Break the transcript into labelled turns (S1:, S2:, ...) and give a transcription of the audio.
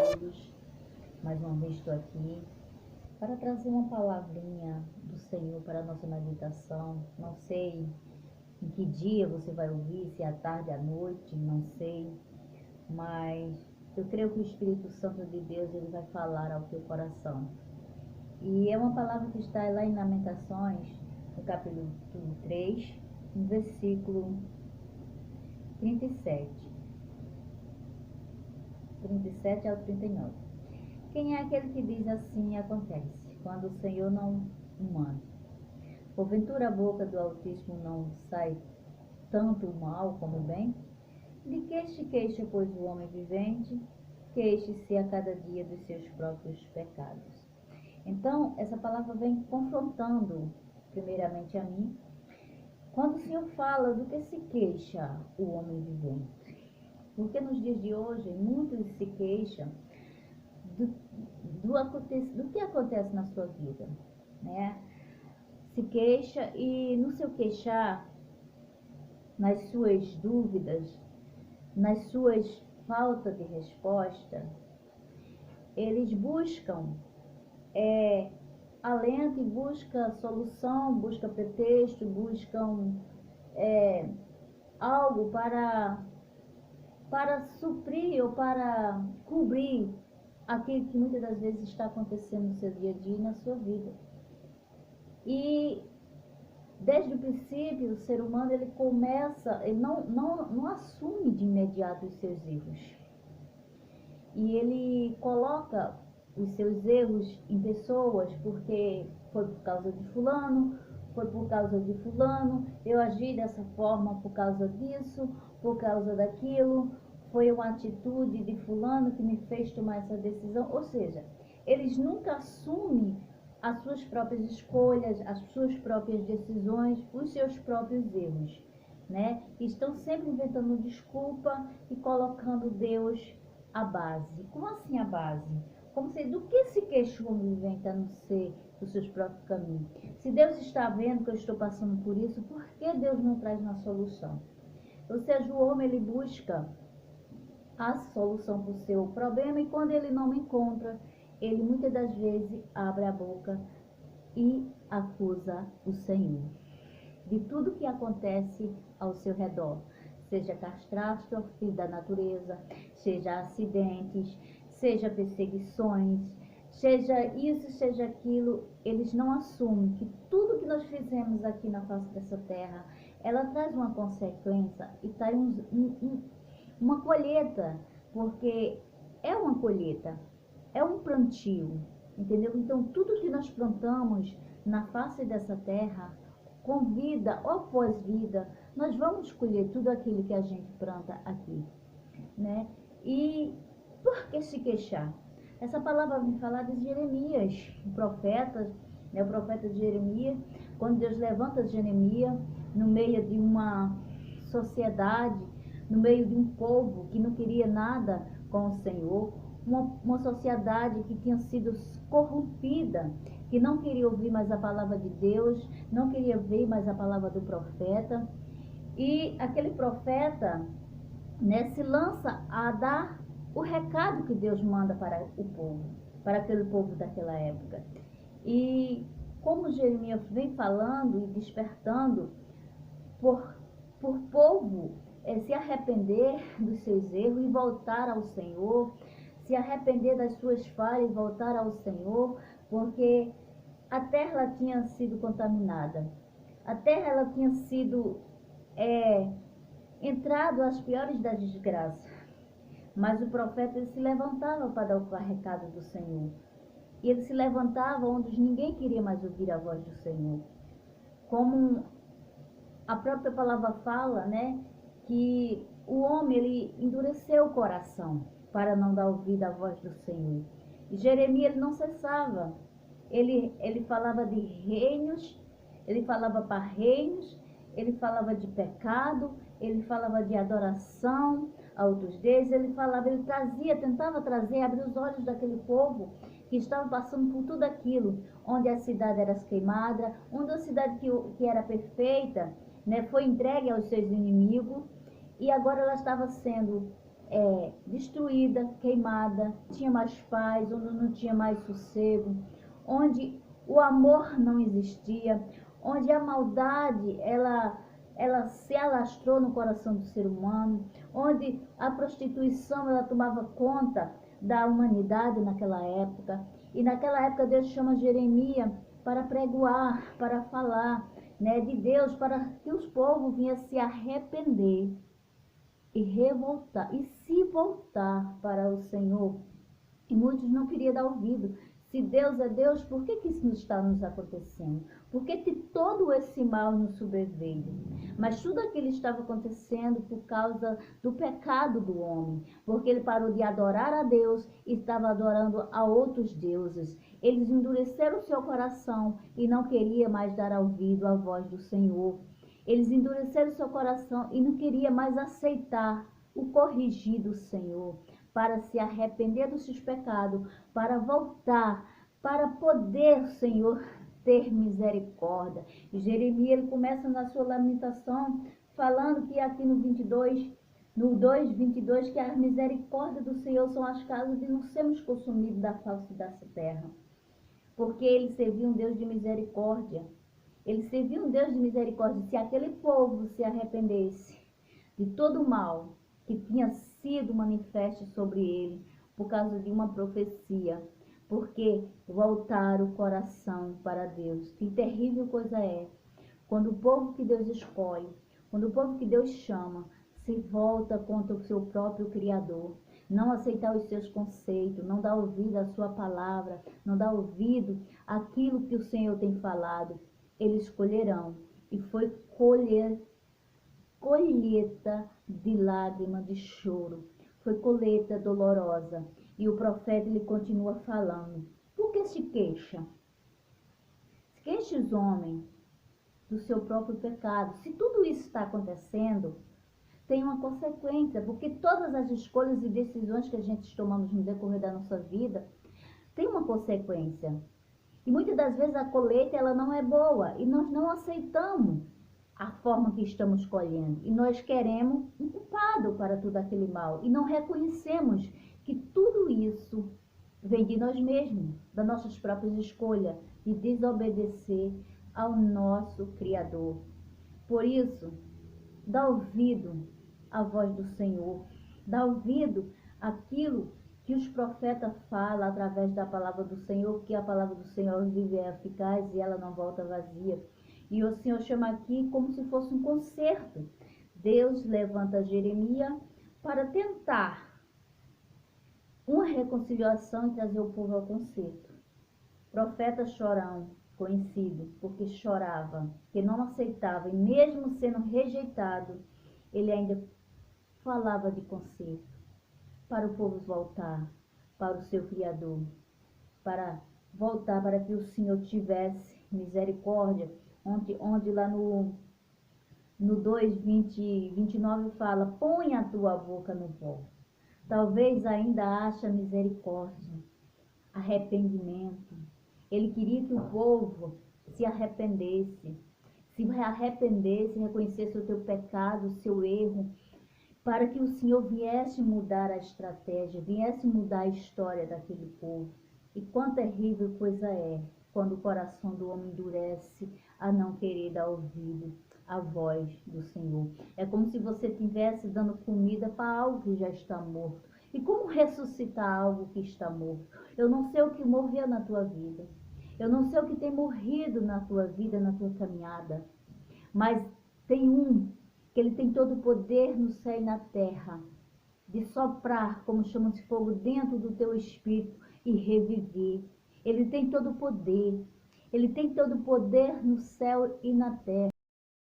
S1: todos. Mais uma vez estou aqui para trazer uma palavrinha do Senhor para a nossa meditação. Não sei em que dia você vai ouvir, se é à tarde, à noite, não sei. Mas eu creio que o Espírito Santo de Deus ele vai falar ao teu coração. E é uma palavra que está lá em Lamentações, no capítulo 3, no versículo 37 ao 39. Quem é aquele que diz assim acontece, quando o Senhor não o manda? Porventura a boca do Altíssimo não sai tanto o mal como o bem? De que se queixa, pois, o homem vivente? Queixe-se a cada dia dos seus próprios pecados. Então, essa palavra vem confrontando, primeiramente a mim, quando o Senhor fala do que se queixa o homem vivente. Porque nos dias de hoje, muitos se queixam do que acontece na sua vida, né? Se queixa e no seu queixar, nas suas dúvidas, nas suas faltas de resposta, eles buscam alento e buscam solução, buscam pretexto, buscam algo para suprir ou para cobrir aquilo que muitas das vezes está acontecendo no seu dia a dia e na sua vida. E desde o princípio, o ser humano ele começa, ele não assume de imediato os seus erros. E ele coloca os seus erros em pessoas, porque foi por causa de fulano, foi por causa de fulano, eu agi dessa forma por causa disso, por causa daquilo, foi uma atitude de fulano que me fez tomar essa decisão. Ou seja, eles nunca assumem as suas próprias escolhas, as suas próprias decisões, os seus próprios erros, né? Estão sempre inventando desculpa e colocando Deus à base. Como assim a base? Como se do que se queixa o homem vivente a não ser dos seus próprios caminhos? Se Deus está vendo que eu estou passando por isso, por que Deus não traz uma solução? Ou seja, o homem ele busca a solução para o seu problema e quando ele não encontra, ele muitas das vezes abre a boca e acusa o Senhor de tudo que acontece ao seu redor, seja catástrofe da natureza, seja acidentes, seja perseguições, seja isso, seja aquilo. Eles não assumem que tudo que nós fizemos aqui na face dessa terra, ela traz uma consequência e traz uma colheita, porque é uma colheita, é um plantio, entendeu? Então, tudo que nós plantamos na face dessa terra, com vida ou pós-vida, nós vamos colher tudo aquilo que a gente planta aqui, né? E por que se queixar? Essa palavra vem falar de Jeremias, o profeta, né? O profeta de Jeremias, quando Deus levanta Jeremias no meio de uma sociedade, no meio de um povo que não queria nada com o Senhor, uma sociedade que tinha sido corrompida, que não queria ouvir mais a palavra de Deus, não queria ver mais a palavra do profeta. E aquele profeta, né, se lança a dar o recado que Deus manda para o povo, para aquele povo daquela época. E como Jeremias vem falando e despertando por povo se arrepender dos seus erros e voltar ao Senhor, se arrepender das suas falhas e voltar ao Senhor, porque a terra ela tinha sido contaminada, a terra ela tinha sido entrado às piores das desgraças, mas o profeta ele se levantava para dar o recado do Senhor, e ele se levantava onde ninguém queria mais ouvir a voz do Senhor, como a própria palavra fala, né, que o homem ele endureceu o coração para não dar ouvido à voz do Senhor. E Jeremias ele não cessava. Ele falava de reinos, ele falava para reinos, ele falava de pecado, ele falava de adoração a outros deuses, ele tentava trazer, abrir os olhos daquele povo que estava passando por tudo aquilo, onde a cidade era queimada, onde a cidade que era perfeita, né, foi entregue aos seus inimigos, e agora ela estava sendo destruída, queimada, tinha mais paz, onde não tinha mais sossego, onde o amor não existia, onde a maldade ela se alastrou no coração do ser humano, onde a prostituição ela tomava conta da humanidade naquela época. E naquela época Deus chama Jeremias para pregoar, para falar, né, de Deus, para que os povos vinham se arrepender e revoltar, e se voltar para o Senhor. E muitos não queriam dar ouvido. Se Deus é Deus, por que isso está nos acontecendo? Por que todo esse mal nos sobreveio? Mas tudo aquilo estava acontecendo por causa do pecado do homem. Porque ele parou de adorar a Deus e estava adorando a outros deuses. Eles endureceram o seu coração e não queriam mais dar ouvido à voz do Senhor. Eles endureceram o seu coração e não queriam mais aceitar o corrigir do Senhor, para se arrepender dos seus pecados, para voltar, para poder, Senhor, ter misericórdia. E Jeremias, ele começa na sua lamentação, falando que aqui no 22, no 2:22, que a misericórdia do Senhor são as causas de não sermos consumidos da face dessa terra. Porque ele servia um Deus de misericórdia. Ele servia um Deus de misericórdia. Se aquele povo se arrependesse de todo o mal que tinha sido manifesto sobre ele por causa de uma profecia, porque voltaram o coração para Deus. Que terrível coisa é quando o povo que Deus escolhe, quando o povo que Deus chama, se volta contra o seu próprio Criador, não aceitar os seus conceitos, não dá ouvido à sua palavra, não dá ouvido àquilo que o Senhor tem falado. Eles colherão, e foi colheita de lágrima, de choro, foi colheita dolorosa. E o profeta ele continua falando: por que se queixa? Se queixa os homens do seu próprio pecado. Se tudo isso está acontecendo, tem uma consequência, porque todas as escolhas e decisões que a gente tomamos no decorrer da nossa vida tem uma consequência. E muitas das vezes a colheita ela não é boa e nós não aceitamos a forma que estamos colhendo. E nós queremos um culpado para tudo aquele mal. E não reconhecemos que tudo isso vem de nós mesmos, das nossas próprias escolhas, de desobedecer ao nosso Criador. Por isso, dá ouvido à voz do Senhor. Dá ouvido àquilo que os profetas falam através da palavra do Senhor, que a palavra do Senhor vive é eficaz e ela não volta vazia. E o Senhor chama aqui como se fosse um conserto. Deus levanta Jeremias para tentar uma reconciliação e trazer o povo ao conserto. Profeta chorão, conhecido porque chorava, que não aceitava, e mesmo sendo rejeitado, ele ainda falava de conserto, para o povo voltar para o seu Criador, para voltar para que o Senhor tivesse misericórdia, onde lá no 2:29 fala: põe a tua boca no pó, talvez ainda acha misericórdia, arrependimento. Ele queria que o povo se arrependesse, reconhecesse o teu pecado, o seu erro, para que o Senhor viesse mudar a estratégia, viesse mudar a história daquele povo. E quão terrível coisa é quando o coração do homem endurece a não querer dar ouvido à voz do Senhor. É como se você estivesse dando comida para algo que já está morto. E como ressuscitar algo que está morto? Eu não sei o que morreu na tua vida. Eu não sei o que tem morrido na tua vida, na tua caminhada. Mas tem um que ele tem todo o poder no céu e na terra, de soprar como chama de fogo dentro do teu espírito e reviver. Ele tem todo o poder. Ele tem todo o poder no céu e na terra.